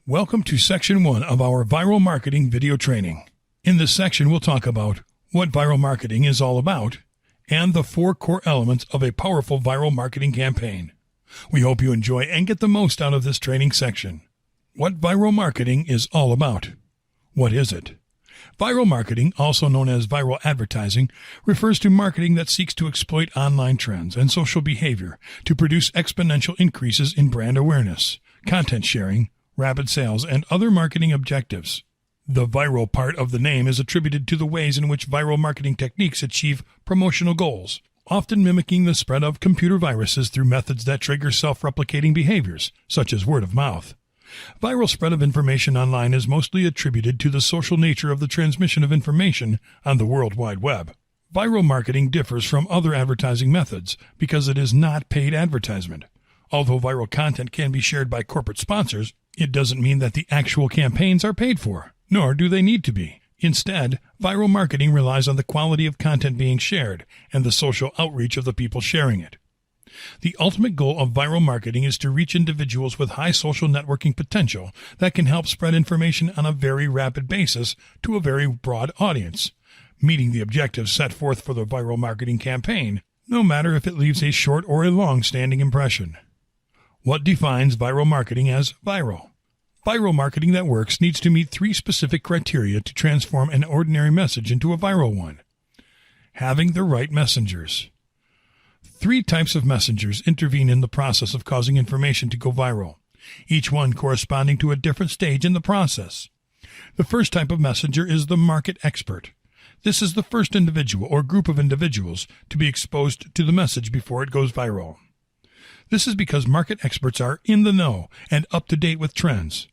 Welcome to Section 1 of our Viral Marketing video training. In this section, we'll talk about what viral marketing is all about and the 4 core elements of a powerful viral marketing campaign. We hope you enjoy and get the most out of this training section. What viral marketing is all about. What is it? Viral marketing, also known as viral advertising, refers to marketing that seeks to exploit online trends and social behavior to produce exponential increases in brand awareness, content sharing, rapid sales, and other marketing objectives. The viral part of the name is attributed to the ways in which viral marketing techniques achieve promotional goals, often mimicking the spread of computer viruses through methods that trigger self-replicating behaviors, such as word of mouth. Viral spread of information online is mostly attributed to the social nature of the transmission of information on the World Wide Web. Viral marketing differs from other advertising methods because it is not paid advertisement. Although viral content can be shared by corporate sponsors, it doesn't mean that the actual campaigns are paid for, nor do they need to be. Instead, viral marketing relies on the quality of content being shared and the social outreach of the people sharing it. The ultimate goal of viral marketing is to reach individuals with high social networking potential that can help spread information on a very rapid basis to a very broad audience, meeting the objectives set forth for the viral marketing campaign, no matter if it leaves a short or a long-standing impression. What defines viral marketing as viral? Viral marketing that works needs to meet 3 specific criteria to transform an ordinary message into a viral one. Having the right messengers. 3 types of messengers intervene in the process of causing information to go viral, each one corresponding to a different stage in the process. The first type of messenger is the market expert. This is the first individual or group of individuals to be exposed to the message before it goes viral. This is because market experts are in the know and up to date with trends.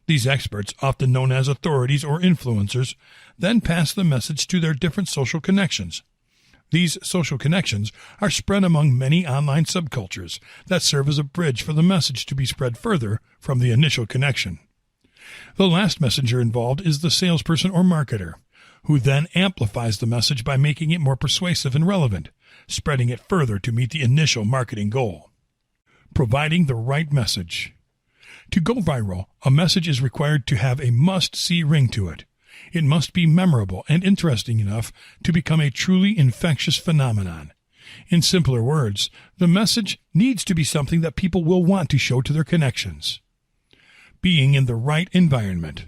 These experts, often known as authorities or influencers, then pass the message to their different social connections. These social connections are spread among many online subcultures that serve as a bridge for the message to be spread further from the initial connection. The last messenger involved is the salesperson or marketer, who then amplifies the message by making it more persuasive and relevant, spreading it further to meet the initial marketing goal. Providing the right message. To go viral, a message is required to have a must-see ring to it. It must be memorable and interesting enough to become a truly infectious phenomenon. In simpler words, the message needs to be something that people will want to show to their connections. Being in the right environment.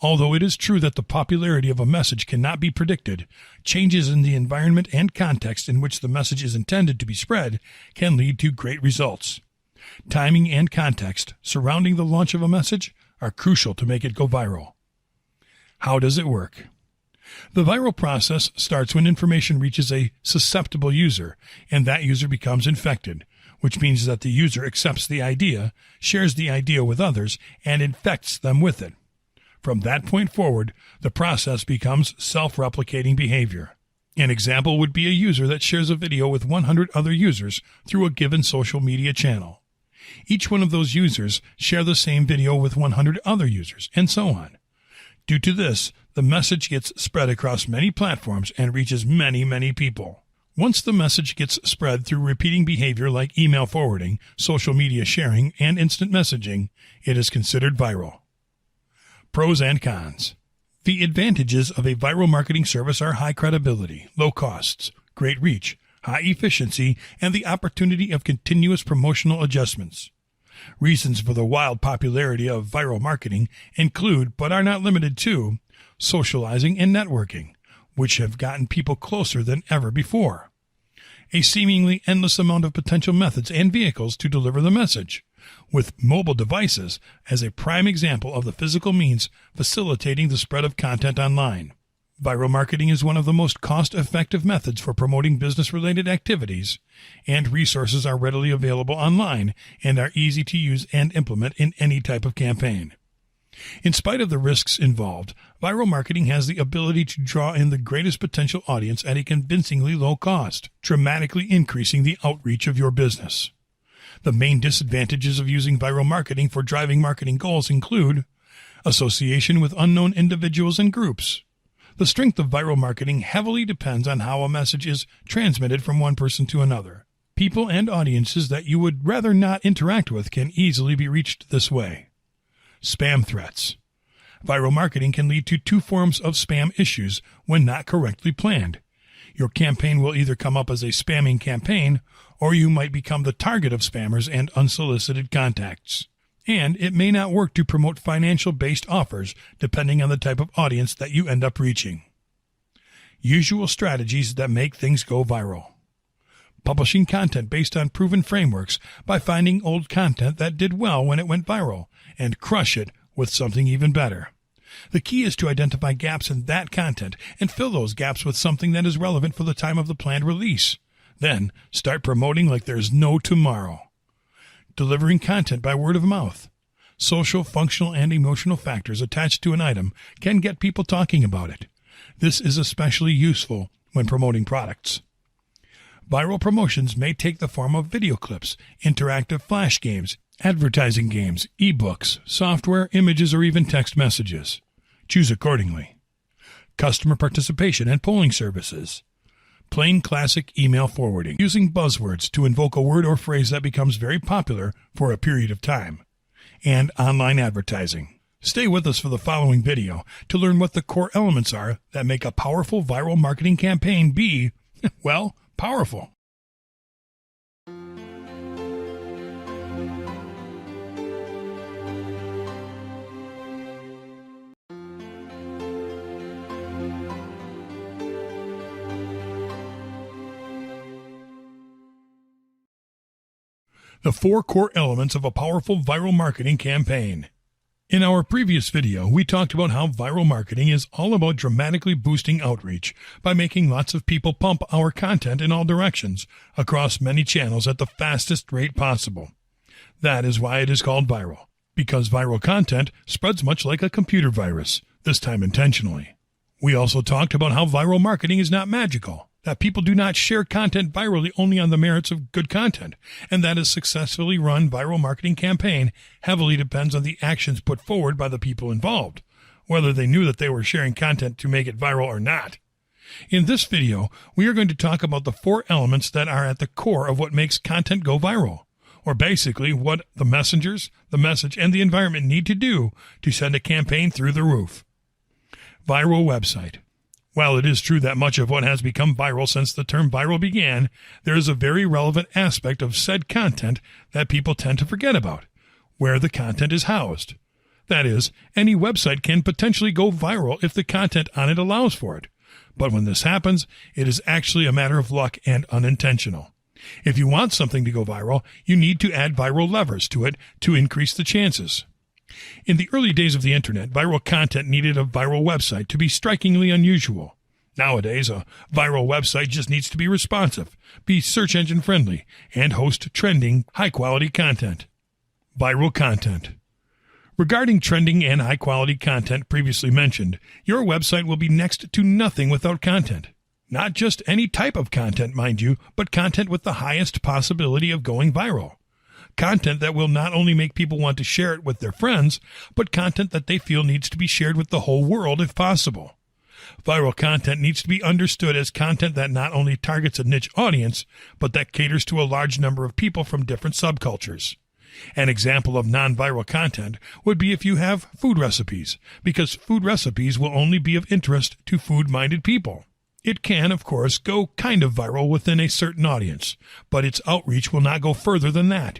Although it is true that the popularity of a message cannot be predicted, changes in the environment and context in which the message is intended to be spread can lead to great results. Timing and context surrounding the launch of a message are crucial to make it go viral. How does it work? The viral process starts when information reaches a susceptible user, and that user becomes infected, which means that the user accepts the idea, shares the idea with others, and infects them with it. From that point forward, the process becomes self-replicating behavior. An example would be a user that shares a video with 100 other users through a given social media channel. Each one of those users share the same video with 100 other users, and so on. Due to this, the message gets spread across many platforms and reaches many people. Once the message gets spread through repeating behavior like email forwarding, social media sharing, and instant messaging, it is considered viral. Pros and cons. The advantages of a viral marketing service are high credibility, low costs, great reach, high efficiency, and the opportunity of continuous promotional adjustments. Reasons for the wild popularity of viral marketing include, but are not limited to, socializing and networking, which have gotten people closer than ever before. A seemingly endless amount of potential methods and vehicles to deliver the message, with mobile devices as a prime example of the physical means facilitating the spread of content online. Viral marketing is one of the most cost-effective methods for promoting business-related activities, and resources are readily available online and are easy to use and implement in any type of campaign. In spite of the risks involved, viral marketing has the ability to draw in the greatest potential audience at a convincingly low cost, dramatically increasing the outreach of your business. The main disadvantages of using viral marketing for driving marketing goals include association with unknown individuals and groups. The strength of viral marketing heavily depends on how a message is transmitted from one person to another. People and audiences that you would rather not interact with can easily be reached this way. Spam threats. Viral marketing can lead to two forms of spam issues when not correctly planned. Your campaign will either come up as a spamming campaign, or you might become the target of spammers and unsolicited contacts. And it may not work to promote financial-based offers depending on the type of audience that you end up reaching. Usual strategies that make things go viral. Publishing content based on proven frameworks by finding old content that did well when it went viral and crush it with something even better. The key is to identify gaps in that content and fill those gaps with something that is relevant for the time of the planned release. Then start promoting like there's no tomorrow. Delivering content by word of mouth. Social, functional, and emotional factors attached to an item can get people talking about it. This is especially useful when promoting products. Viral promotions may take the form of video clips, interactive flash games, advertising games, ebooks, software, images, or even text messages. Choose accordingly. Customer participation and polling services. Plain classic email forwarding, using buzzwords to invoke a word or phrase that becomes very popular for a period of time. And online advertising. Stay with us for the following video to learn what the core elements are that make a powerful viral marketing campaign be, well, powerful. The 4 core elements of a powerful viral marketing campaign. In our previous video, we talked about how viral marketing is all about dramatically boosting outreach by making lots of people pump our content in all directions across many channels at the fastest rate possible. That is why it is called viral, because viral content spreads much like a computer virus, this time intentionally. We also talked about how viral marketing is not magical, that people do not share content virally only on the merits of good content, and that a successfully run viral marketing campaign heavily depends on the actions put forward by the people involved, whether they knew that they were sharing content to make it viral or not. In this video, we are going to talk about the 4 elements that are at the core of what makes content go viral, or basically what the messengers, the message, and the environment need to do to send a campaign through the roof. Viral website. While it is true that much of what has become viral since the term viral began, there is a very relevant aspect of said content that people tend to forget about, where the content is housed. That is, any website can potentially go viral if the content on it allows for it. But when this happens, it is actually a matter of luck and unintentional. If you want something to go viral, you need to add viral levers to it to increase the chances. In the early days of the internet, viral content needed a viral website to be strikingly unusual. Nowadays, a viral website just needs to be responsive, be search engine friendly, and host trending, high-quality content. Viral content. Regarding trending and high-quality content previously mentioned, your website will be next to nothing without content. Not just any type of content, mind you, but content with the highest possibility of going viral. Content that will not only make people want to share it with their friends, but content that they feel needs to be shared with the whole world if possible. Viral content needs to be understood as content that not only targets a niche audience, but that caters to a large number of people from different subcultures. An example of non-viral content would be if you have food recipes, because food recipes will only be of interest to food-minded people. It can, of course, go kind of viral within a certain audience, but its outreach will not go further than that.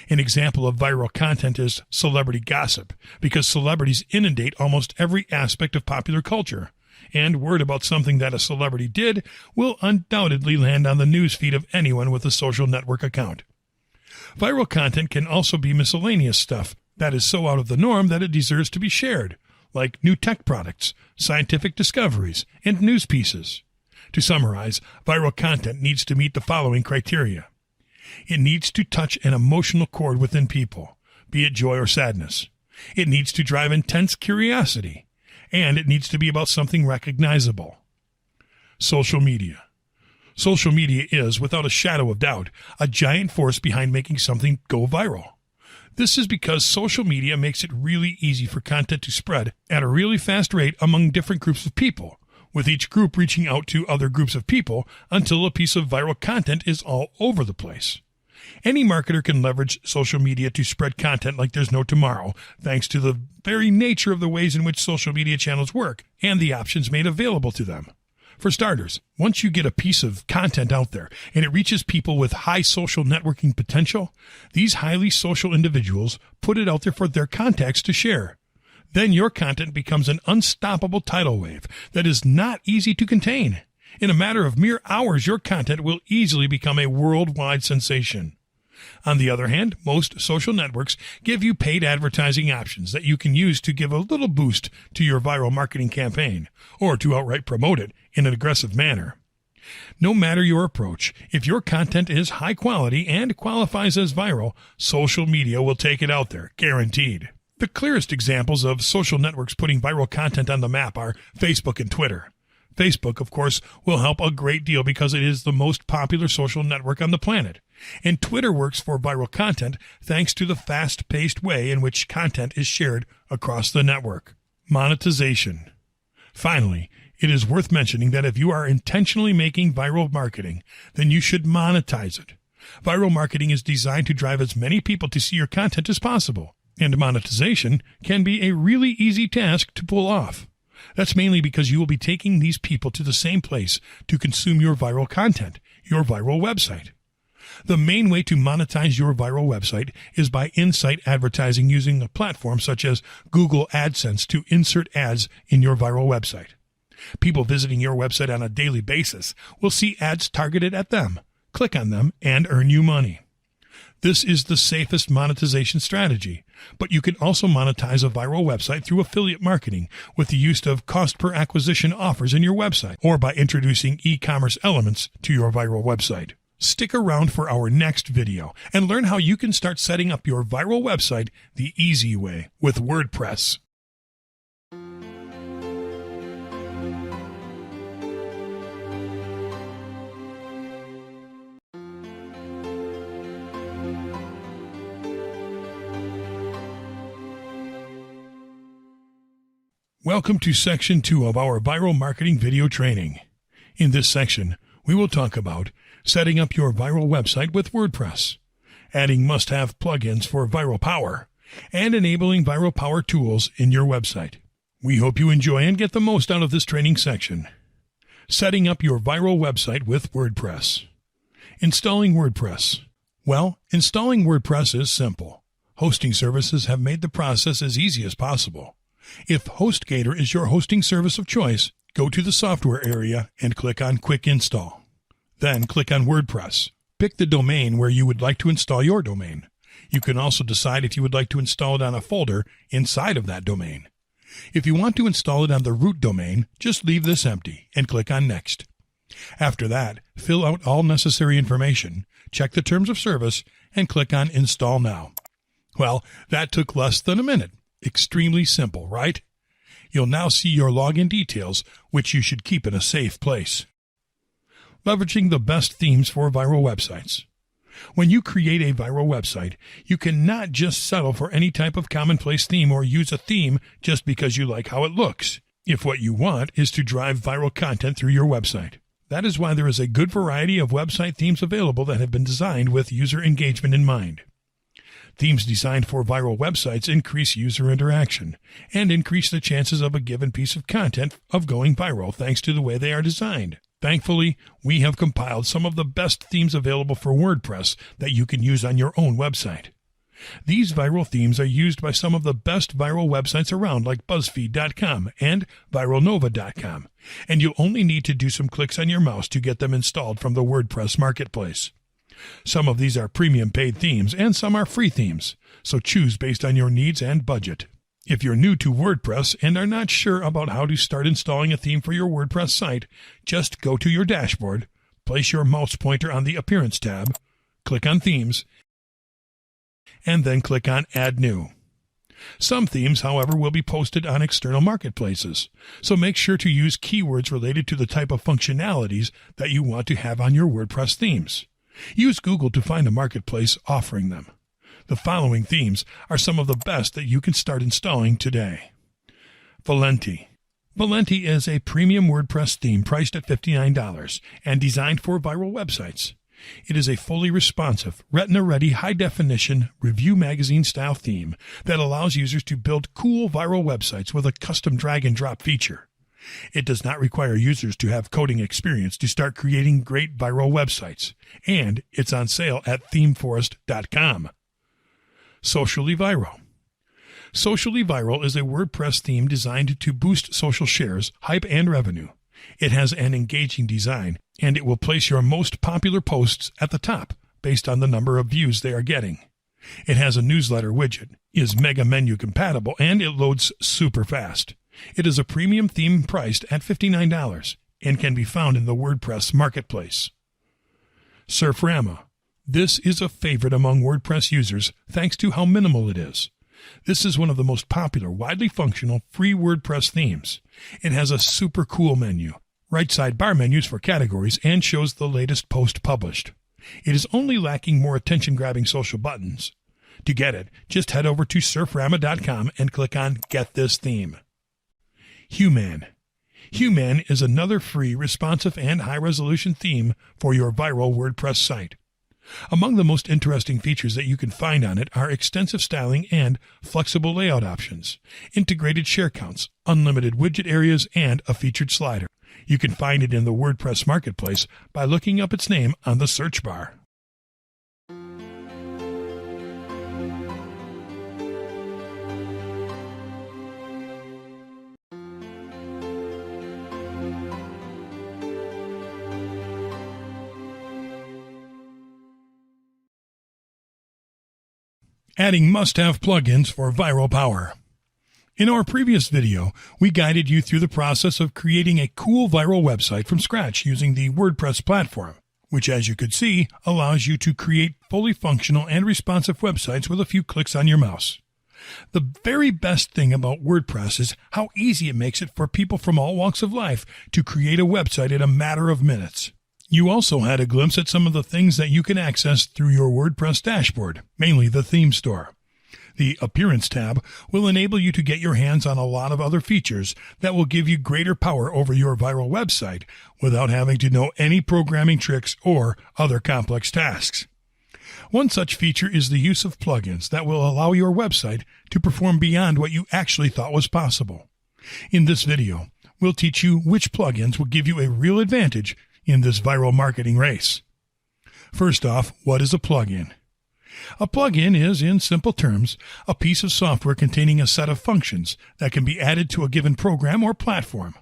An example of viral content is celebrity gossip, because celebrities inundate almost every aspect of popular culture, and word about something that a celebrity did will undoubtedly land on the newsfeed of anyone with a social network account. Viral content can also be miscellaneous stuff that is so out of the norm that it deserves to be shared, like new tech products, scientific discoveries, and news pieces. To summarize, viral content needs to meet the following criteria. It needs to touch an emotional chord within people, be it joy or sadness. It needs to drive intense curiosity, and it needs to be about something recognizable. Social media. Social media is, without a shadow of doubt, a giant force behind making something go viral. This is because social media makes it really easy for content to spread at a really fast rate among different groups of people, with each group reaching out to other groups of people until a piece of viral content is all over the place. Any marketer can leverage social media to spread content like there's no tomorrow, thanks to the very nature of the ways in which social media channels work and the options made available to them. For starters, once you get a piece of content out there and it reaches people with high social networking potential, these highly social individuals put it out there for their contacts to share. Then your content becomes an unstoppable tidal wave that is not easy to contain. In a matter of mere hours, your content will easily become a worldwide sensation. On the other hand, most social networks give you paid advertising options that you can use to give a little boost to your viral marketing campaign, or to outright promote it in an aggressive manner. No matter your approach, if your content is high quality and qualifies as viral, social media will take it out there, guaranteed. The clearest examples of social networks putting viral content on the map are Facebook and Twitter. Facebook, of course, will help a great deal because it is the most popular social network on the planet. And Twitter works for viral content thanks to the fast-paced way in which content is shared across the network. Monetization. Finally, it is worth mentioning that if you are intentionally making viral marketing, then you should monetize it. Viral marketing is designed to drive as many people to see your content as possible, and monetization can be a really easy task to pull off. That's mainly because you will be taking these people to the same place to consume your viral content, your viral website. The main way to monetize your viral website is by in-site advertising using a platform such as Google AdSense to insert ads in your viral website. People visiting your website on a daily basis will see ads targeted at them, click on them, and earn you money. This is the safest monetization strategy, but you can also monetize a viral website through affiliate marketing with the use of cost per acquisition offers in your website, or by introducing e-commerce elements to your viral website. Stick around for our next video and learn how you can start setting up your viral website the easy way with WordPress. Welcome to Section 2 of our Viral Marketing video training. In this section, we will talk about setting up your viral website with WordPress, adding must-have plugins for Viral Power, and enabling Viral Power tools in your website. We hope you enjoy and get the most out of this training section. Setting up your viral website with WordPress. Installing WordPress. Well, installing WordPress is simple. Hosting services have made the process as easy as possible. If HostGator is your hosting service of choice, go to the software area and click on Quick Install. Then click on WordPress. Pick the domain where you would like to install your domain. You can also decide if you would like to install it on a folder inside of that domain. If you want to install it on the root domain, just leave this empty and click on Next. After that, fill out all necessary information, check the terms of service, and click on Install Now. Well, that took less than a minute. Extremely simple, right? You'll now see your login details, which you should keep in a safe place. Leveraging the best themes for viral websites. When you create a viral website, you cannot just settle for any type of commonplace theme or use a theme just because you like how it looks, if what you want is to drive viral content through your website. That is why there is a good variety of website themes available that have been designed with user engagement in mind. Themes designed for viral websites increase user interaction and increase the chances of a given piece of content of going viral thanks to the way they are designed. Thankfully, we have compiled some of the best themes available for WordPress that you can use on your own website. These viral themes are used by some of the best viral websites around like BuzzFeed.com and ViralNova.com, and you'll only need to do some clicks on your mouse to get them installed from the WordPress marketplace. Some of these are premium paid themes and some are free themes, so choose based on your needs and budget. If you're new to WordPress and are not sure about how to start installing a theme for your WordPress site, just go to your dashboard, place your mouse pointer on the Appearance tab, click on Themes, and then click on Add New. Some themes, however, will be posted on external marketplaces, so make sure to use keywords related to the type of functionalities that you want to have on your WordPress themes. Use Google to find a marketplace offering them. The following themes are some of the best that you can start installing today. Valenti. Valenti is a premium WordPress theme priced at $59 and designed for viral websites. It is a fully responsive, Retina-ready, high-definition review magazine-style theme that allows users to build cool viral websites with a custom drag-and-drop feature. It does not require users to have coding experience to start creating great viral websites, and it's on sale at themeforest.com. Socially Viral. Socially Viral is a WordPress theme designed to boost social shares, hype, and revenue. It has an engaging design, and it will place your most popular posts at the top based on the number of views they are getting. It has a newsletter widget, is Mega Menu compatible, and it loads super fast. It is a premium theme priced at $59 and can be found in the WordPress marketplace. Surframa. This is a favorite among WordPress users thanks to how minimal it is. This is one of the most popular, widely functional, free WordPress themes. It has a super cool menu, right sidebar menus for categories, and shows the latest post published. It is only lacking more attention-grabbing social buttons. To get it, just head over to surframa.com and click on Get This Theme. Human. Human is another free, responsive, and high-resolution theme for your viral WordPress site. Among the most interesting features that you can find on it are extensive styling and flexible layout options, integrated share counts, unlimited widget areas, and a featured slider. You can find it in the WordPress marketplace by looking up its name on the search bar. Adding must-have plugins for viral power. In our previous video, we guided you through the process of creating a cool viral website from scratch using the WordPress platform, which, as you could see, allows you to create fully functional and responsive websites with a few clicks on your mouse. The very best thing about WordPress is how easy it makes it for people from all walks of life to create a website in a matter of minutes. You also had a glimpse at some of the things that you can access through your WordPress dashboard, mainly the theme store. The Appearance tab will enable you to get your hands on a lot of other features that will give you greater power over your viral website without having to know any programming tricks or other complex tasks. One such feature is the use of plugins that will allow your website to perform beyond what you actually thought was possible. In this video, we'll teach you which plugins will give you a real advantage in this viral marketing race. First off, what is a plugin? A plugin is, in simple terms, a piece of software containing a set of functions that can be added to a given program or platform.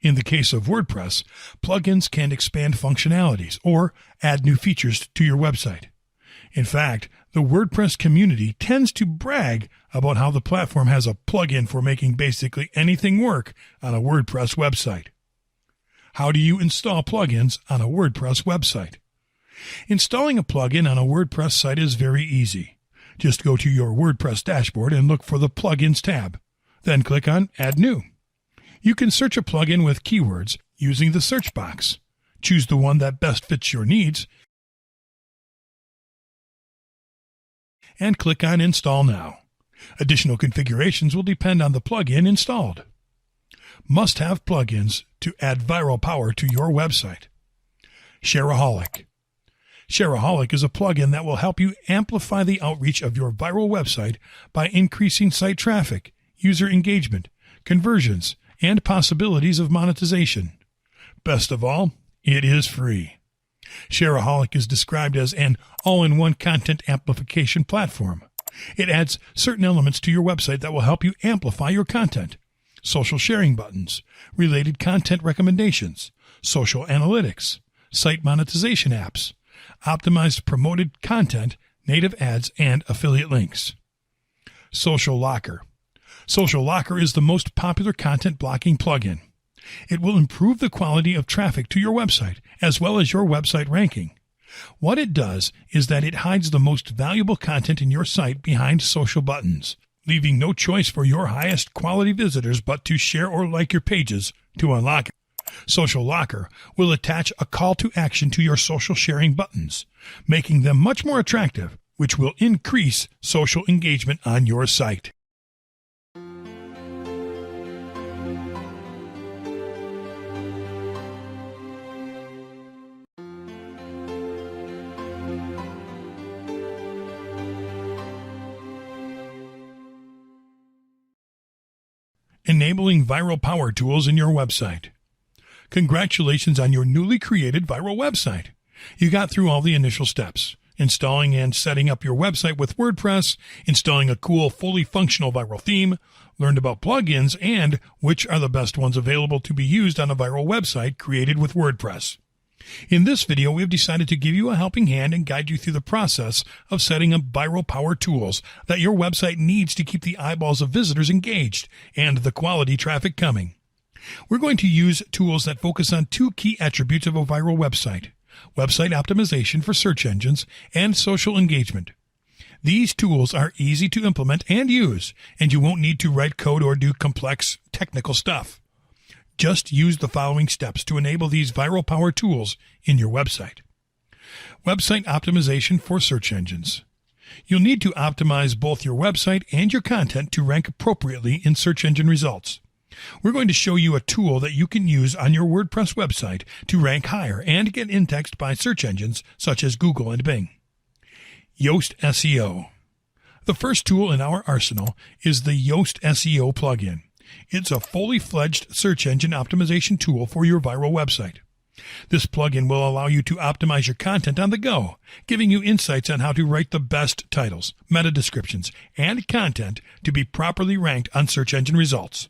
In the case of WordPress, plugins can expand functionalities or add new features to your website. In fact, the WordPress community tends to brag about how the platform has a plugin for making basically anything work on a WordPress website. How do you install plugins on a WordPress website? Installing a plugin on a WordPress site is very easy. Just go to your WordPress dashboard and look for the Plugins tab. Then click on Add New. You can search a plugin with keywords using the search box. Choose the one that best fits your needs and click on Install Now. Additional configurations will depend on the plugin installed. Must-have plugins to add viral power to your website. Shareaholic. Shareaholic is a plugin that will help you amplify the outreach of your viral website by increasing site traffic, user engagement, conversions, and possibilities of monetization. Best of all, it is free. Shareaholic is described as an all-in-one content amplification platform. It adds certain elements to your website that will help you amplify your content. Social sharing buttons, related content recommendations, social analytics, site monetization apps, optimized promoted content, native ads, and affiliate links. Social Locker. Social Locker is the most popular content blocking plugin. It will improve the quality of traffic to your website as well as your website ranking. What it does is that it hides the most valuable content in your site behind social buttons, leaving no choice for your highest quality visitors but to share or like your pages to unlock it. Social Locker will attach a call to action to your social sharing buttons, making them much more attractive, which will increase social engagement on your site. enabling viral power tools in your website. Congratulations on your newly created viral website. You got through all the initial steps: installing and setting up your website with WordPress, installing a cool, fully functional viral theme, learned about plugins, and which are the best ones available to be used on a viral website created with WordPress. In this video, we have decided to give you a helping hand and guide you through the process of setting up viral power tools that your website needs to keep the eyeballs of visitors engaged and the quality traffic coming. We're going to use tools that focus on two key attributes of a viral website: website optimization for search engines and social engagement. These tools are easy to implement and use, and you won't need to write code or do complex technical stuff. Just use the following steps to enable these viral power tools in your website. Website optimization for search engines. You'll need to optimize both your website and your content to rank appropriately in search engine results. We're going to show you a tool that you can use on your WordPress website to rank higher and get indexed by search engines such as Google and Bing. Yoast SEO. The first tool in our arsenal is the Yoast SEO plugin. It's a fully fledged search engine optimization tool for your viral website. This plugin will allow you to optimize your content on the go, giving you insights on how to write the best titles, meta descriptions, and content to be properly ranked on search engine results.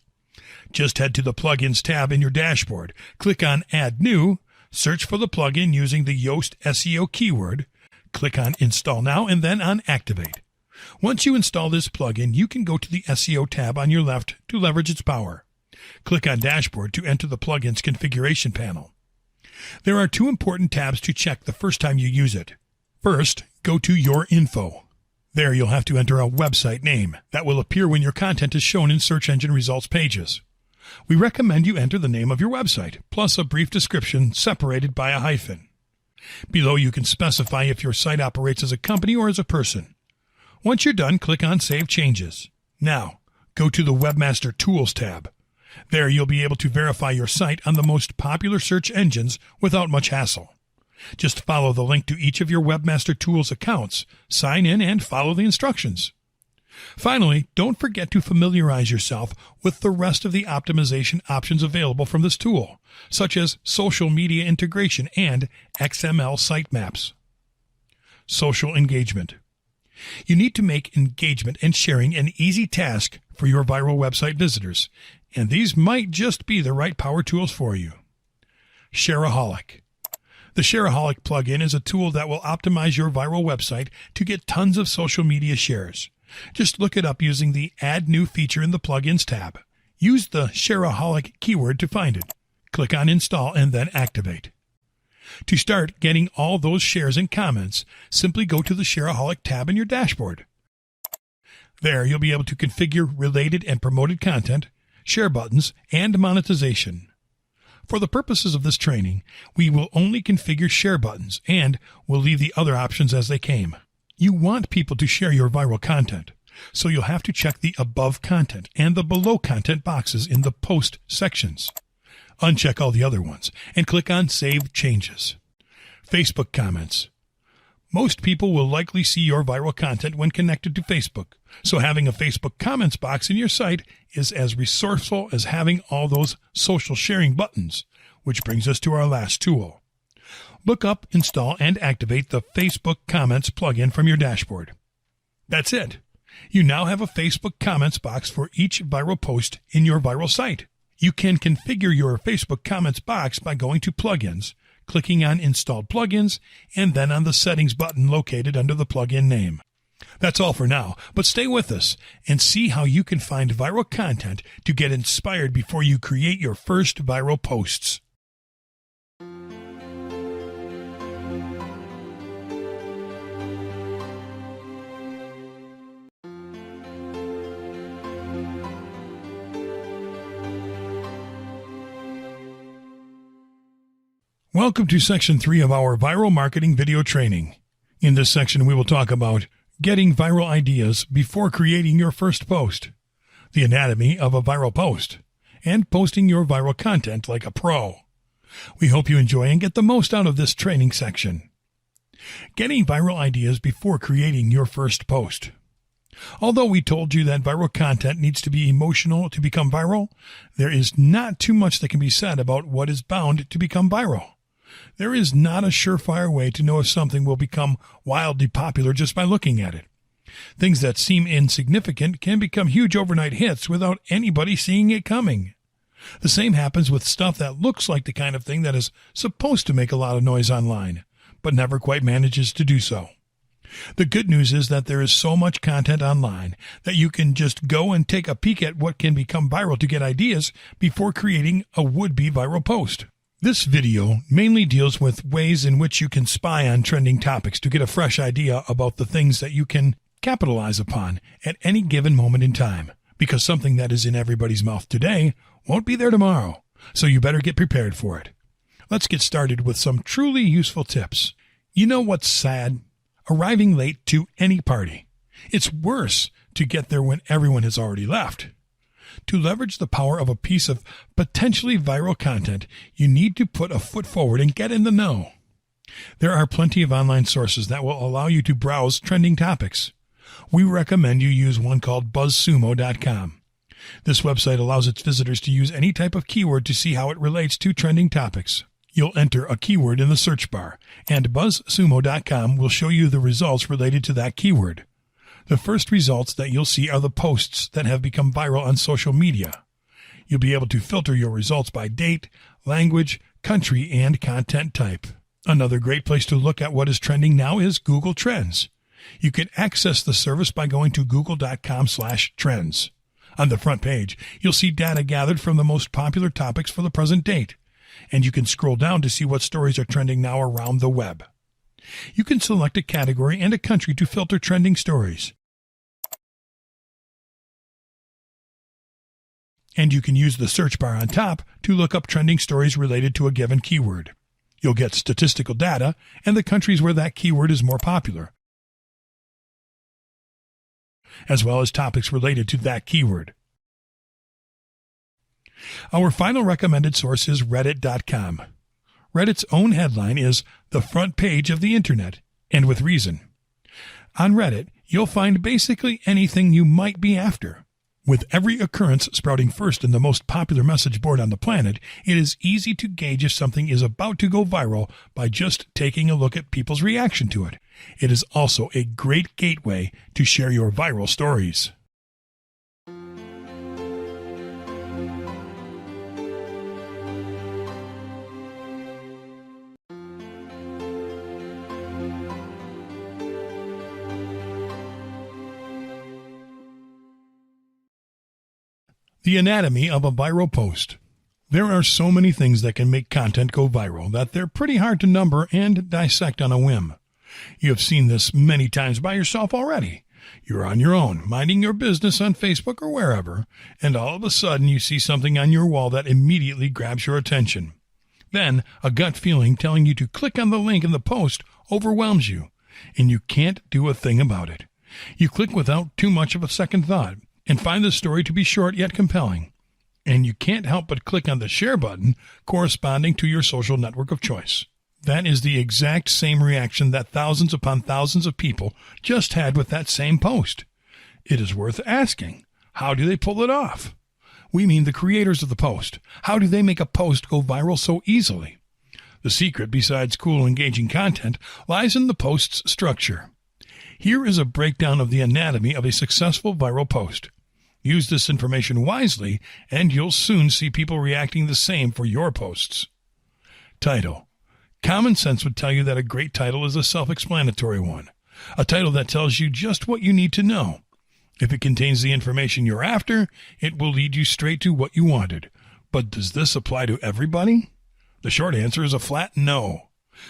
Just head to the Plugins tab in your dashboard, click on Add New, search for the plugin using the Yoast SEO keyword, click on Install Now, and then on Activate. Once you install this plugin, you can go to the SEO tab on your left to leverage its power. Click on Dashboard to enter the plugin's configuration panel. There are two important tabs to check the first time you use it. First, go to Your Info. There you'll have to enter a website name that will appear when your content is shown in search engine results pages. We recommend you enter the name of your website, plus a brief description separated by a hyphen. Below you can specify if your site operates as a company or as a person. Once you're done, click on Save Changes. Now, go to the Webmaster Tools tab. There you'll be able to verify your site on the most popular search engines without much hassle. Just follow the link to each of your Webmaster Tools accounts, sign in, and follow the instructions. Finally, don't forget to familiarize yourself with the rest of the optimization options available from this tool, such as social media integration and XML sitemaps. Social engagement. You need to make engagement and sharing an easy task for your viral website visitors, and these might just be the right power tools for you. Shareaholic. The Shareaholic plugin is a tool that will optimize your viral website to get tons of social media shares. Just look it up using the Add New feature in the Plugins tab. Use the Shareaholic keyword to find it. Click on Install and then Activate. To start getting all those shares and comments, simply go to the Shareaholic tab in your dashboard. There you'll be able to configure related and promoted content, share buttons, and monetization. For the purposes of this training, we will only configure share buttons and will leave the other options as they came. You want people to share your viral content, so you'll have to check the Above Content and the Below Content boxes in the Post sections. Uncheck all the other ones and click on Save Changes. Facebook comments. Most people will likely see your viral content when connected to Facebook, so having a Facebook comments box in your site is as resourceful as having all those social sharing buttons, which brings us to our last tool. Look up, install, and activate the Facebook Comments plugin from your dashboard. That's it. You now have a Facebook comments box for each viral post in your viral site. You can configure your Facebook comments box by going to Plugins, clicking on Installed Plugins, and then on the Settings button located under the plugin name. That's all for now, but stay with us and see how you can find viral content to get inspired before you create your first viral posts. Welcome to Section 3 of our Viral Marketing video training. In this section, we will talk about getting viral ideas before creating your first post, the anatomy of a viral post, and posting your viral content like a pro. We hope you enjoy and get the most out of this training section. Getting viral ideas before creating your first post. Although we told you that viral content needs to be emotional to become viral, there is not too much that can be said about what is bound to become viral. There is not a surefire way to know if something will become wildly popular just by looking at it. Things that seem insignificant can become huge overnight hits without anybody seeing it coming. The same happens with stuff that looks like the kind of thing that is supposed to make a lot of noise online, but never quite manages to do so. The good news is that there is so much content online that you can just go and take a peek at what can become viral to get ideas before creating a would-be viral post. This video mainly deals with ways in which you can spy on trending topics to get a fresh idea about the things that you can capitalize upon at any given moment in time, because something that is in everybody's mouth today won't be there tomorrow, so you better get prepared for it. Let's get started with some truly useful tips. You know what's sad? Arriving late to any party. It's worse to get there when everyone has already left. To leverage the power of a piece of potentially viral content, you need to put a foot forward and get in the know. There are plenty of online sources that will allow you to browse trending topics. We recommend you use one called BuzzSumo.com. This website allows its visitors to use any type of keyword to see how it relates to trending topics. You'll enter a keyword in the search bar, and BuzzSumo.com will show you the results related to that keyword. The first results that you'll see are the posts that have become viral on social media. You'll be able to filter your results by date, language, country, and content type. Another great place to look at what is trending now is Google Trends. You can access the service by going to google.com/trends. On the front page, you'll see data gathered from the most popular topics for the present date, and you can scroll down to see what stories are trending now around the web. You can select a category and a country to filter trending stories. And you can use the search bar on top to look up trending stories related to a given keyword. You'll get statistical data and the countries where that keyword is more popular, as well as topics related to that keyword. Our final recommended source is Reddit.com. Reddit's own headline is "The Front Page of the Internet," and with reason. On Reddit, you'll find basically anything you might be after. With every occurrence sprouting first in the most popular message board on the planet, it is easy to gauge if something is about to go viral by just taking a look at people's reaction to it. It is also a great gateway to share your viral stories. The anatomy of a viral post. There are so many things that can make content go viral that they're pretty hard to number and dissect on a whim. You have seen this many times by yourself already. You're on your own, minding your business on Facebook or wherever, and all of a sudden you see something on your wall that immediately grabs your attention. Then, a gut feeling telling you to click on the link in the post overwhelms you, and you can't do a thing about it. You click without too much of a second thought, and find the story to be short yet compelling. And you can't help but click on the share button corresponding to your social network of choice. That is the exact same reaction that thousands upon thousands of people just had with that same post. It is worth asking, how do they pull it off? We mean the creators of the post. How do they make a post go viral so easily? The secret, besides cool, engaging content, lies in the post's structure. Here is a breakdown of the anatomy of a successful viral post. Use this information wisely, and you'll soon see people reacting the same for your posts. Title. Common sense would tell you that a great title is a self-explanatory one, a title that tells you just what you need to know. If it contains the information you're after, it will lead you straight to what you wanted. But does this apply to everybody? The short answer is a flat no.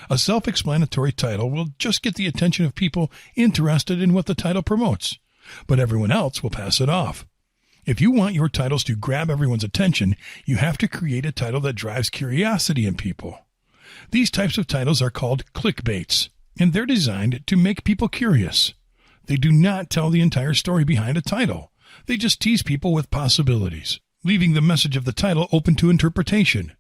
A self-explanatory title will just get the attention of people interested in what the title promotes, but everyone else will pass it off. If you want your titles to grab everyone's attention, you have to create a title that drives curiosity in people. These types of titles are called clickbaits, and they're designed to make people curious. They do not tell the entire story behind a title. They just tease people with possibilities, leaving the message of the title open to interpretation.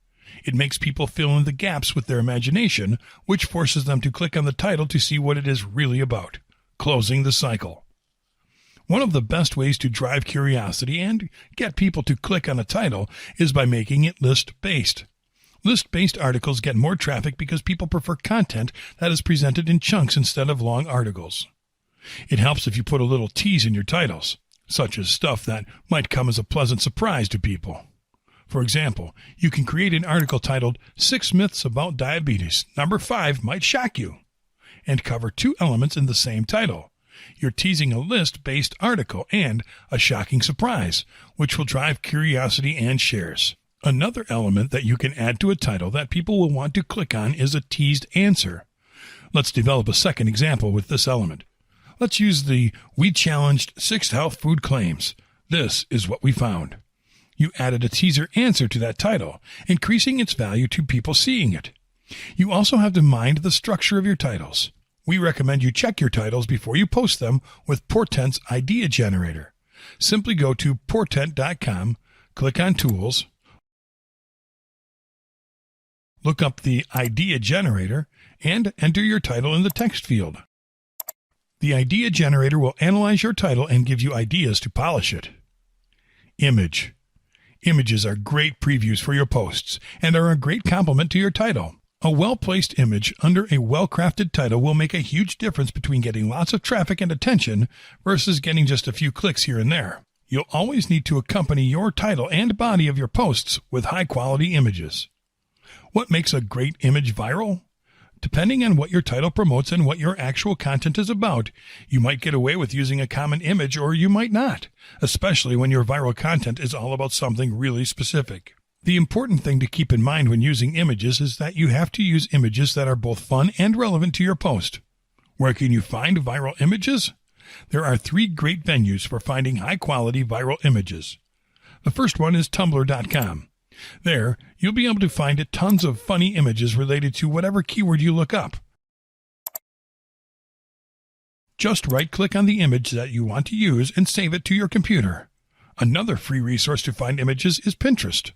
It makes people fill in the gaps with their imagination, which forces them to click on the title to see what it is really about, closing the cycle. One of the best ways to drive curiosity and get people to click on a title is by making it list-based. List-based articles get more traffic because people prefer content that is presented in chunks instead of long articles. It helps if you put a little tease in your titles, such as stuff that might come as a pleasant surprise to people. For example, you can create an article titled 6 Myths About Diabetes. Number 5 might shock you, and cover 2 elements in the same title. You're teasing a list-based article and a shocking surprise, which will drive curiosity and shares. Another element that you can add to a title that people will want to click on is a teased answer. Let's develop a second example with this element. Let's use the "We Challenged 6 Health Food Claims. This is what we found." You added a teaser answer to that title, increasing its value to people seeing it. You also have to mind the structure of your titles. We recommend you check your titles before you post them with Portent's Idea Generator. Simply go to portent.com, click on Tools, look up the Idea Generator, and enter your title in the text field. The Idea Generator will analyze your title and give you ideas to polish it. Image. Images are great previews for your posts and are a great complement to your title. A well-placed image under a well-crafted title will make a huge difference between getting lots of traffic and attention versus getting just a few clicks here and there. You'll always need to accompany your title and body of your posts with high-quality images. What makes a great image viral? Depending on what your title promotes and what your actual content is about, you might get away with using a common image or you might not, especially when your viral content is all about something really specific. The important thing to keep in mind when using images is that you have to use images that are both fun and relevant to your post. Where can you find viral images? There are 3 great venues for finding high-quality viral images. The first one is Tumblr.com. There, you'll be able to find tons of funny images related to whatever keyword you look up. Just right-click on the image that you want to use and save it to your computer. Another free resource to find images is Pinterest.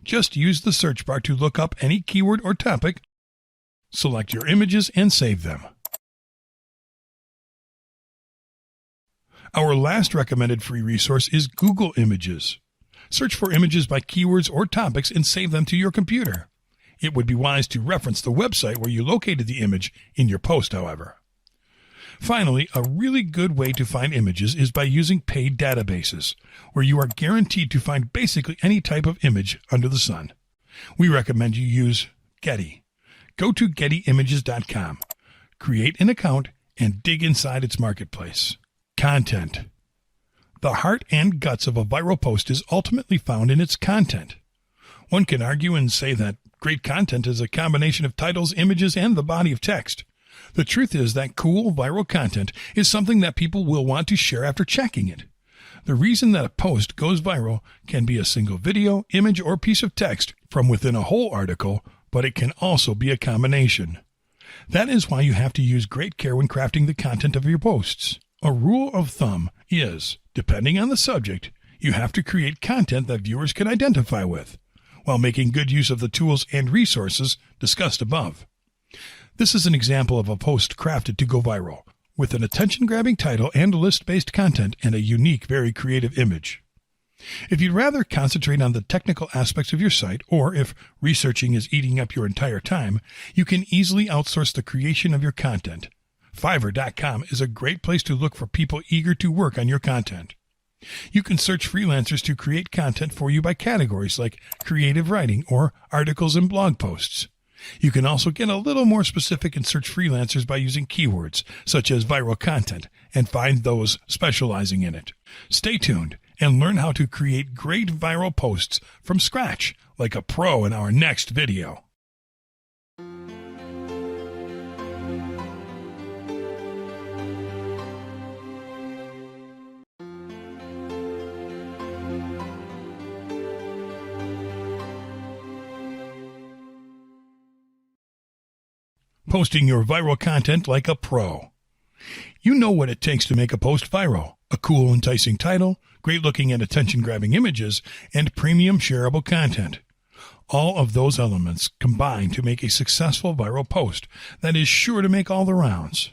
Just use the search bar to look up any keyword or topic, select your images, and save them. Our last recommended free resource is Google Images. Search for images by keywords or topics and save them to your computer. It would be wise to reference the website where you located the image in your post, however. Finally, a really good way to find images is by using paid databases, where you are guaranteed to find basically any type of image under the sun. We recommend you use Getty. Go to gettyimages.com, create an account, and dig inside its marketplace. Content. The heart and guts of a viral post is ultimately found in its content. One can argue and say that great content is a combination of titles, images, and the body of text. The truth is that cool, viral content is something that people will want to share after checking it. The reason that a post goes viral can be a single video, image, or piece of text from within a whole article, but it can also be a combination. That is why you have to use great care when crafting the content of your posts. A rule of thumb is, depending on the subject, you have to create content that viewers can identify with, while making good use of the tools and resources discussed above. This is an example of a post crafted to go viral, with an attention-grabbing title and list-based content and a unique, very creative image. If you'd rather concentrate on the technical aspects of your site, or if researching is eating up your entire time, you can easily outsource the creation of your content. Fiverr.com is a great place to look for people eager to work on your content. You can search freelancers to create content for you by categories like creative writing or articles and blog posts. You can also get a little more specific and search freelancers by using keywords such as viral content and find those specializing in it. Stay tuned and learn how to create great viral posts from scratch like a pro in our next video. Posting your viral content like a pro. You know what it takes to make a post viral. A cool, enticing title, great-looking and attention-grabbing images, and premium shareable content. All of those elements combine to make a successful viral post that is sure to make all the rounds.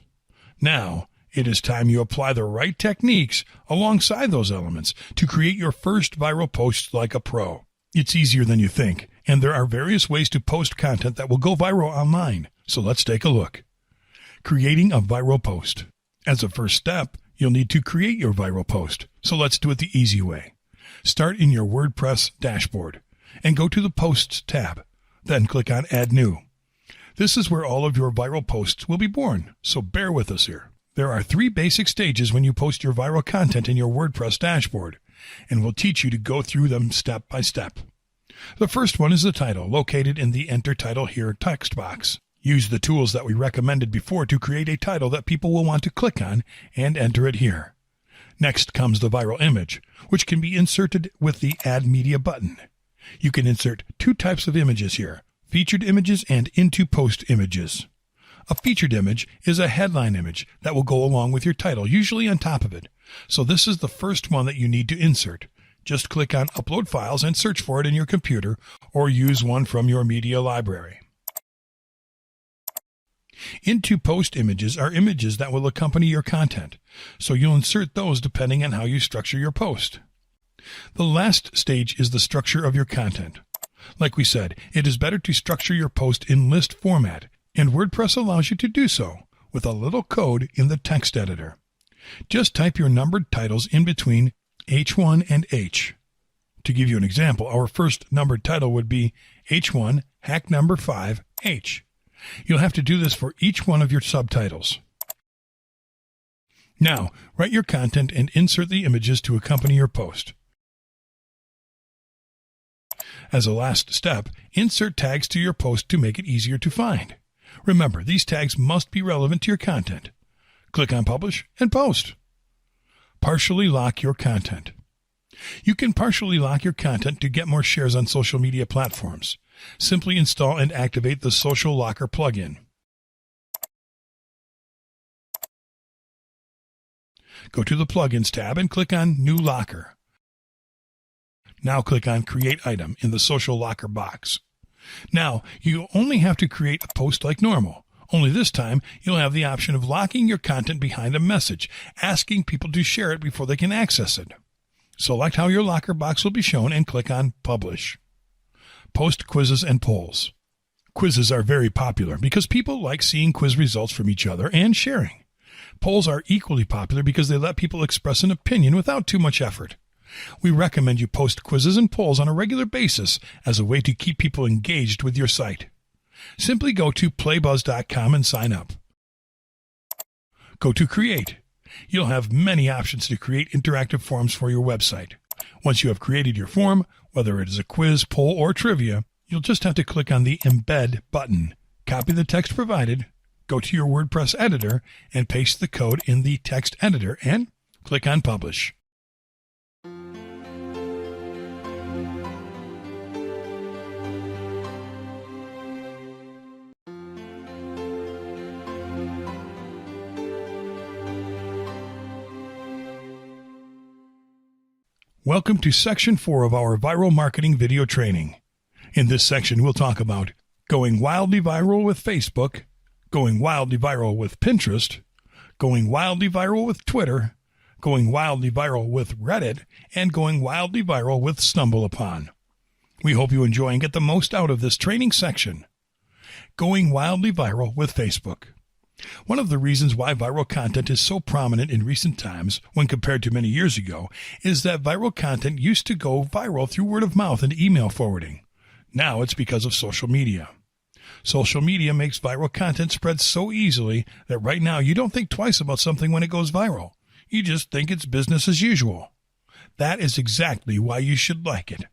Now, It is time you apply the right techniques alongside those elements to create your first viral post like a pro. It's easier than you think, and there are various ways to post content that will go viral online. So let's take a look. Creating a viral post. As a first step, you'll need to create your viral post. So let's do it the easy way. Start in your WordPress dashboard and go to the Posts tab. Then click on Add New. This is where all of your viral posts will be born, so bear with us here. There are 3 basic stages when you post your viral content in your WordPress dashboard, and we'll teach you to go through them step by step. The first one is the title, located in the Enter Title Here text box. Use the tools that we recommended before to create a title that people will want to click on and enter it here. Next comes the viral image, which can be inserted with the Add Media button. You can insert 2 types of images here, featured images and into post images. A featured image is a headline image that will go along with your title, usually on top of it. So this is the first one that you need to insert. Just click on Upload Files and search for it in your computer, or use one from your media library. Into post images are images that will accompany your content, so you'll insert those depending on how you structure your post. The last stage is the structure of your content. Like we said, it is better to structure your post in list format, and WordPress allows you to do so with a little code in the text editor. Just type your numbered titles in between H1 and H. To give you an example, our first numbered title would be H1 hack number 5 H. You'll have to do this for each one of your subtitles. Now, write your content and insert the images to accompany your post. As a last step, insert tags to your post to make it easier to find. Remember, these tags must be relevant to your content. Click on Publish and Post. Partially lock your content. You can partially lock your content to get more shares on social media platforms. Simply install and activate the Social Locker plugin. Go to the Plugins tab and click on New Locker. Now click on Create Item in the Social Locker box. Now, you only have to create a post like normal. Only this time, you'll have the option of locking your content behind a message, asking people to share it before they can access it. Select how your locker box will be shown and click on Publish. Post quizzes and polls. Quizzes are very popular because people like seeing quiz results from each other and sharing. Polls are equally popular because they let people express an opinion without too much effort. We recommend you post quizzes and polls on a regular basis as a way to keep people engaged with your site. Simply go to playbuzz.com and sign up. Go to Create. You'll have many options to create interactive forms for your website. Once you have created your form, whether it is a quiz, poll, or trivia, you'll just have to click on the Embed button, copy the text provided, go to your WordPress editor, and paste the code in the text editor, and click on Publish. Welcome to Section 4 of our Viral Marketing video training. In this section, we'll talk about going wildly viral with Facebook, going wildly viral with Pinterest, going wildly viral with Twitter, going wildly viral with Reddit, and going wildly viral with StumbleUpon. We hope you enjoy and get the most out of this training section. Going wildly viral with Facebook. One of the reasons why viral content is so prominent in recent times when compared to many years ago is that viral content used to go viral through word of mouth and email forwarding. Now it's because of social media. Social media makes viral content spread so easily that right now you don't think twice about something when it goes viral. You just think it's business as usual. That is exactly why you should like it.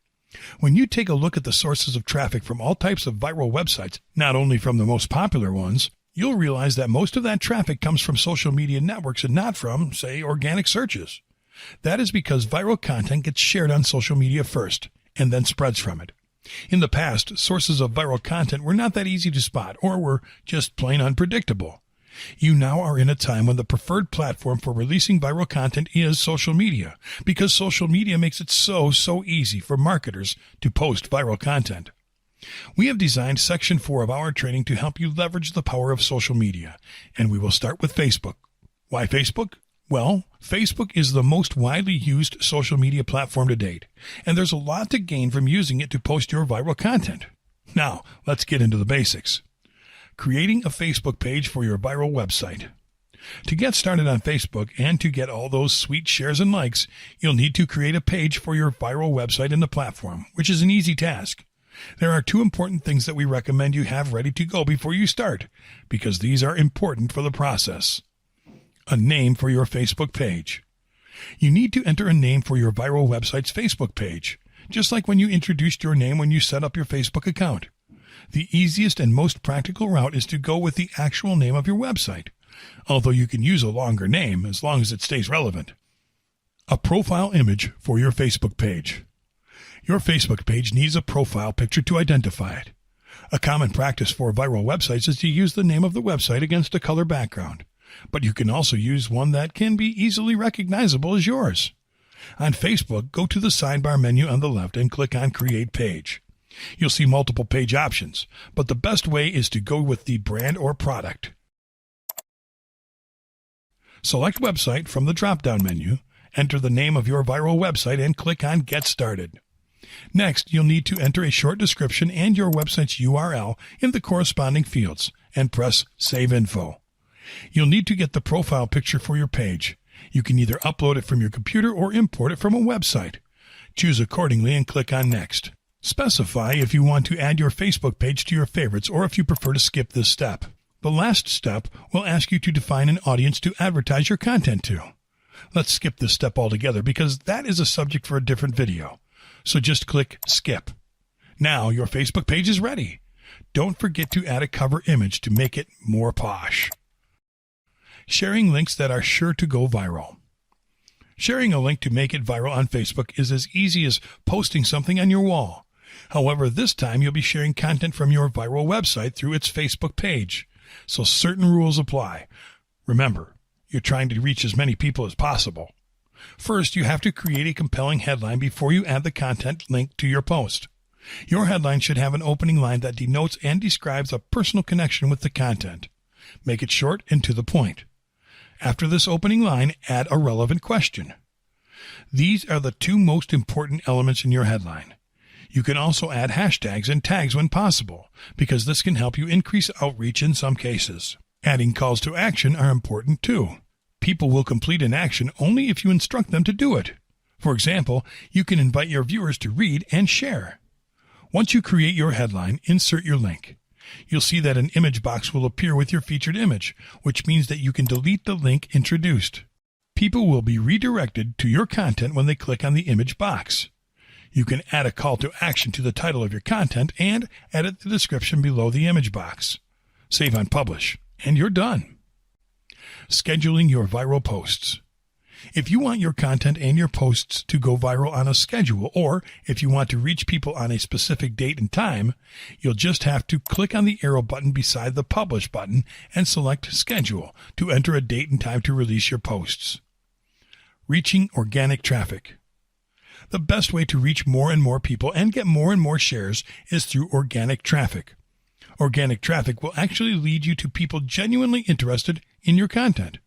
When you take a look at the sources of traffic from all types of viral websites, not only from the most popular ones, you'll realize that most of that traffic comes from social media networks and not from, say, organic searches. That is because viral content gets shared on social media first and then spreads from it. In the past, sources of viral content were not that easy to spot or were just plain unpredictable. You now are in a time when the preferred platform for releasing viral content is social media, because social media makes it so easy for marketers to post viral content. We have designed Section 4 of our training to help you leverage the power of social media, and we will start with Facebook. Why Facebook? Well, Facebook is the most widely used social media platform to date, and there's a lot to gain from using it to post your viral content. Now, let's get into the basics. Creating a Facebook page for your viral website. To get started on Facebook and to get all those sweet shares and likes, you'll need to create a page for your viral website in the platform, which is an easy task. There are 2 important things that we recommend you have ready to go before you start, because these are important for the process. A name for your Facebook page. You need to enter a name for your viral website's Facebook page, just like when you introduced your name when you set up your Facebook account. The easiest and most practical route is to go with the actual name of your website, although you can use a longer name as long as it stays relevant. A profile image for your Facebook page. Your Facebook page needs a profile picture to identify it. A common practice for viral websites is to use the name of the website against a color background, but you can also use one that can be easily recognizable as yours. On Facebook, go to the sidebar menu on the left and click on Create Page. You'll see multiple page options, but the best way is to go with the brand or product. Select Website from the drop-down menu, enter the name of your viral website, and click on Get Started. Next, you'll need to enter a short description and your website's URL in the corresponding fields, and press Save Info. You'll need to get the profile picture for your page. You can either upload it from your computer or import it from a website. Choose accordingly and click on Next. Specify if you want to add your Facebook page to your favorites or if you prefer to skip this step. The last step will ask you to define an audience to advertise your content to. Let's skip this step altogether because that is a subject for a different video. So just click Skip. Now your Facebook page is ready. Don't forget to add a cover image to make it more posh. Sharing links that are sure to go viral. Sharing a link to make it viral on Facebook is as easy as posting something on your wall. However, this time you'll be sharing content from your viral website through its Facebook page, so certain rules apply. Remember, you're trying to reach as many people as possible. First, you have to create a compelling headline before you add the content link to your post. Your headline should have an opening line that denotes and describes a personal connection with the content. Make it short and to the point. After this opening line, add a relevant question. These are the 2 most important elements in your headline. You can also add hashtags and tags when possible, because this can help you increase outreach in some cases. Adding calls to action are important too. People will complete an action only if you instruct them to do it. For example, you can invite your viewers to read and share. Once you create your headline, insert your link. You'll see that an image box will appear with your featured image, which means that you can delete the link introduced. People will be redirected to your content when they click on the image box. You can add a call to action to the title of your content and edit the description below the image box. Save on Publish, and you're done. Scheduling your viral posts. If you want your content and your posts to go viral on a schedule, or if you want to reach people on a specific date and time, you'll just have to click on the arrow button beside the Publish button and select Schedule to enter a date and time to release your posts. Reaching organic traffic. The best way to reach more and more people and get more and more shares is through organic traffic. Organic traffic will actually lead you to people genuinely interested in your content.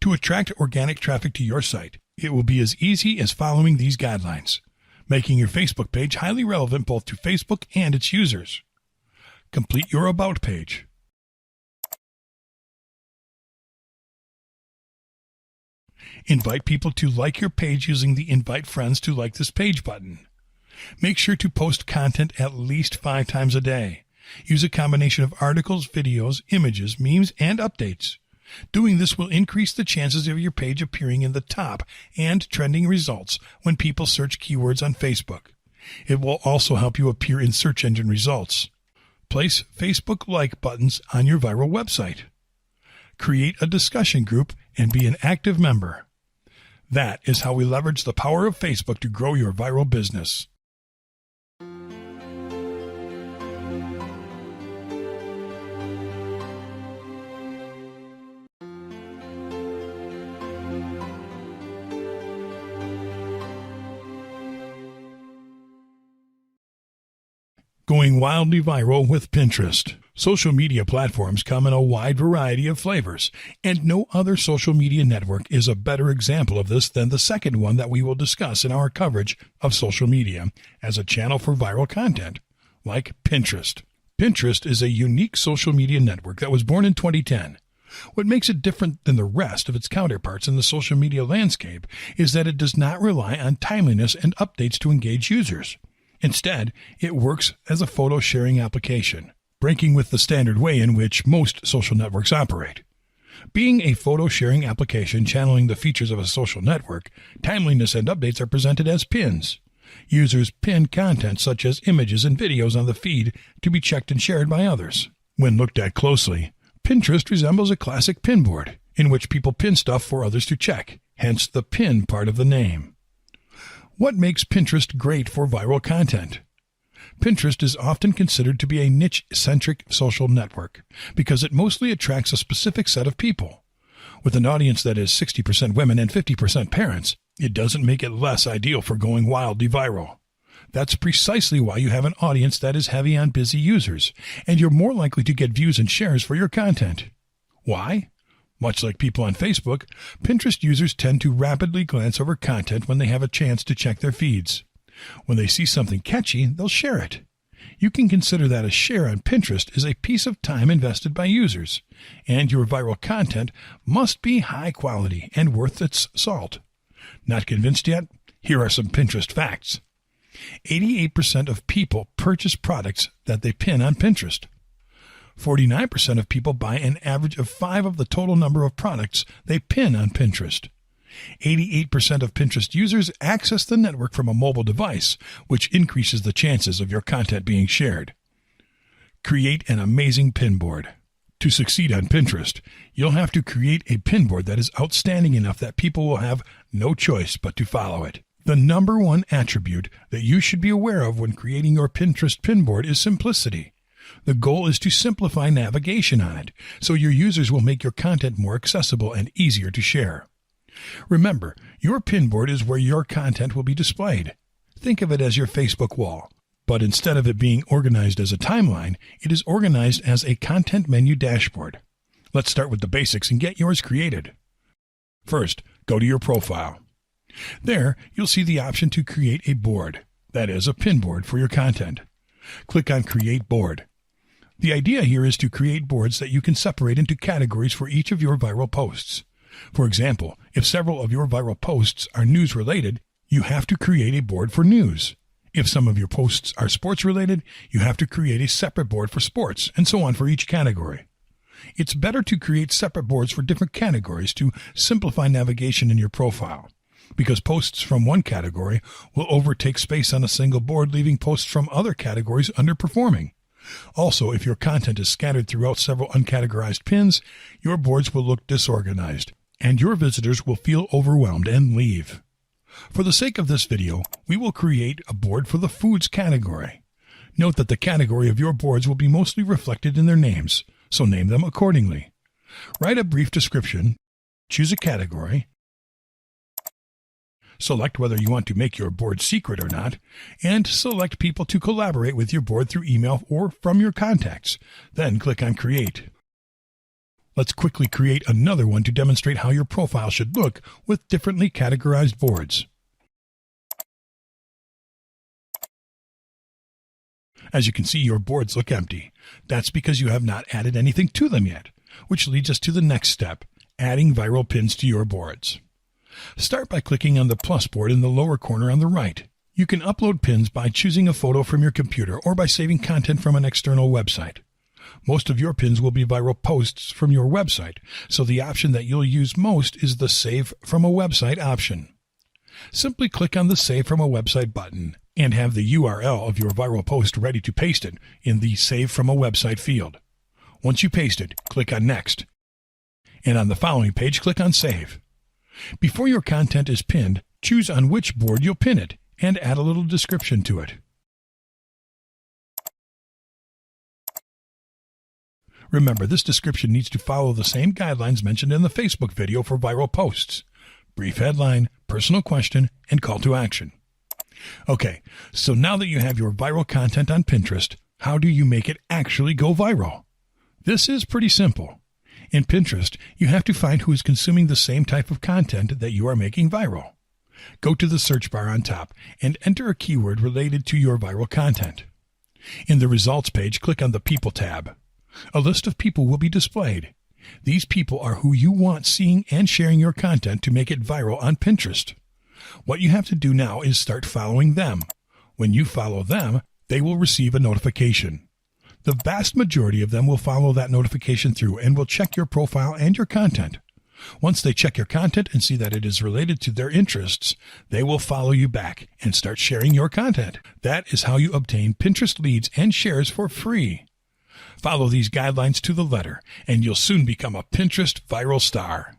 To attract organic traffic to your site, it will be as easy as following these guidelines, making your Facebook page highly relevant both to Facebook and its users. Complete your About page. Invite people to like your page using the Invite Friends to Like This Page button. Make sure to post content at least 5 times a day. Use a combination of articles, videos, images, memes, and updates. Doing this will increase the chances of your page appearing in the top and trending results when people search keywords on Facebook. It will also help you appear in search engine results. Place Facebook like buttons on your viral website. Create a discussion group and be an active member. That is how we leverage the power of Facebook to grow your viral business. Going wildly viral with Pinterest. Social media platforms come in a wide variety of flavors, and no other social media network is a better example of this than the second one that we will discuss in our coverage of social media as a channel for viral content, like Pinterest. Pinterest is a unique social media network that was born in 2010. What makes it different than the rest of its counterparts in the social media landscape is that it does not rely on timeliness and updates to engage users. Instead, it works as a photo sharing application, breaking with the standard way in which most social networks operate. Being a photo sharing application channeling the features of a social network, timeliness and updates are presented as pins. Users pin content such as images and videos on the feed to be checked and shared by others. When looked at closely, Pinterest resembles a classic pin board, in which people pin stuff for others to check, hence the pin part of the name. What makes Pinterest great for viral content? Pinterest is often considered to be a niche-centric social network because it mostly attracts a specific set of people. With an audience that is 60% women and 50% parents, it doesn't make it less ideal for going wildly viral. That's precisely why you have an audience that is heavy on busy users, and you're more likely to get views and shares for your content. Why? Much like people on Facebook, Pinterest users tend to rapidly glance over content when they have a chance to check their feeds. When they see something catchy, they'll share it. You can consider that a share on Pinterest is a piece of time invested by users, and your viral content must be high quality and worth its salt. Not convinced yet? Here are some Pinterest facts. 88% of people purchase products that they pin on Pinterest. 49% of people buy an average of 5 of the total number of products they pin on Pinterest. 88% of Pinterest users access the network from a mobile device, which increases the chances of your content being shared. Create an amazing pin board. To succeed on Pinterest, you'll have to create a pin board that is outstanding enough that people will have no choice but to follow it. The number one attribute that you should be aware of when creating your Pinterest pin board is simplicity. The goal is to simplify navigation on it, so your users will make your content more accessible and easier to share. Remember, your pin board is where your content will be displayed. Think of it as your Facebook wall, but instead of it being organized as a timeline, it is organized as a content menu dashboard. Let's start with the basics and get yours created. First, go to your profile. There, you'll see the option to create a board, that is, a pin board for your content. Click on Create Board. The idea here is to create boards that you can separate into categories for each of your viral posts. For example, if several of your viral posts are news-related, you have to create a board for news. If some of your posts are sports-related, you have to create a separate board for sports, and so on for each category. It's better to create separate boards for different categories to simplify navigation in your profile, because posts from one category will overtake space on a single board, leaving posts from other categories underperforming. Also, if your content is scattered throughout several uncategorized pins, your boards will look disorganized, and your visitors will feel overwhelmed and leave. For the sake of this video, we will create a board for the foods category. Note that the category of your boards will be mostly reflected in their names, so name them accordingly. Write a brief description, choose a category, select whether you want to make your board secret or not, and select people to collaborate with your board through email or from your contacts. Then click on Create. Let's quickly create another one to demonstrate how your profile should look with differently categorized boards. As you can see, your boards look empty. That's because you have not added anything to them yet, which leads us to the next step, adding viral pins to your boards. Start by clicking on the plus board in the lower corner on the right. You can upload pins by choosing a photo from your computer or by saving content from an external website. Most of your pins will be viral posts from your website, so the option that you'll use most is the Save from a Website option. Simply click on the Save from a Website button and have the URL of your viral post ready to paste it in the Save from a Website field. Once you paste it, click on Next. And on the following page, click on Save. Before your content is pinned, choose on which board you'll pin it and add a little description to it. Remember, this description needs to follow the same guidelines mentioned in the Facebook video for viral posts. Brief headline, personal question, and call to action. Okay, so now that you have your viral content on Pinterest, how do you make it actually go viral? This is pretty simple. In Pinterest, you have to find who is consuming the same type of content that you are making viral. Go to the search bar on top and enter a keyword related to your viral content. In the results page, click on the People tab. A list of people will be displayed. These people are who you want seeing and sharing your content to make it viral on Pinterest. What you have to do now is start following them. When you follow them, they will receive a notification. The vast majority of them will follow that notification through and will check your profile and your content. Once they check your content and see that it is related to their interests, they will follow you back and start sharing your content. That is how you obtain Pinterest leads and shares for free. Follow these guidelines to the letter, and you'll soon become a Pinterest viral star.